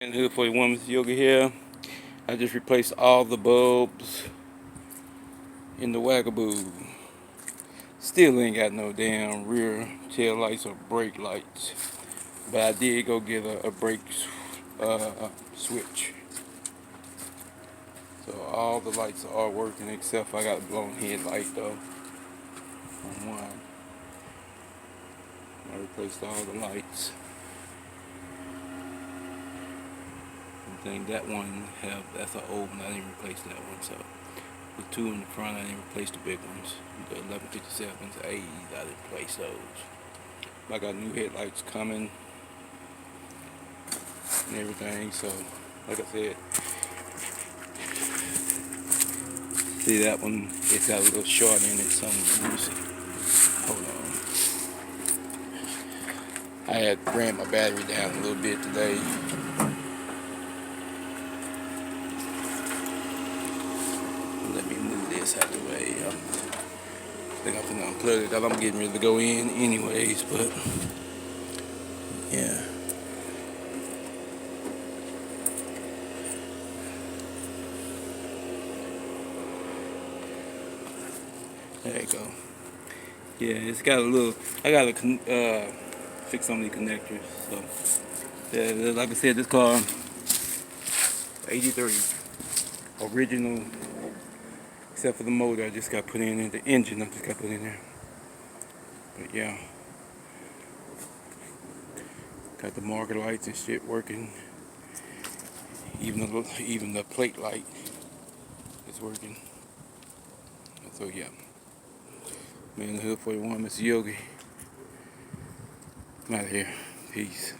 And Hood 41, Mr. Yogi here. I just replaced all the bulbs in the Wagaboo. Still ain't got no damn rear tail lights or brake lights. But I did go get a brake switch. So all the lights are working except I got a blown headlight though on one. I replaced all the lights. I think that one that's an old one. I didn't replace that one. So the two in the front, I didn't replace the big ones. The 1157s, A's, I didn't replace those. I got new headlights coming and everything. So, like I said, see that one? It's got a little short in it. Let me see. Hold on. I had ran my battery down a little bit today. Let me move this out of the way. I think I'm gonna unplug it because I'm getting ready to go in anyways, but yeah. There you go. Yeah, it's got a little, I gotta fix some of the connectors. So, yeah, like I said, this car, 83, original, except for the motor I just got put in, and the engine I just got put in there. But yeah. Got the marker lights and shit working. Even the plate light is working. So yeah. Man, the Hood 41, Mr. Yogi. I'm out of here. Peace.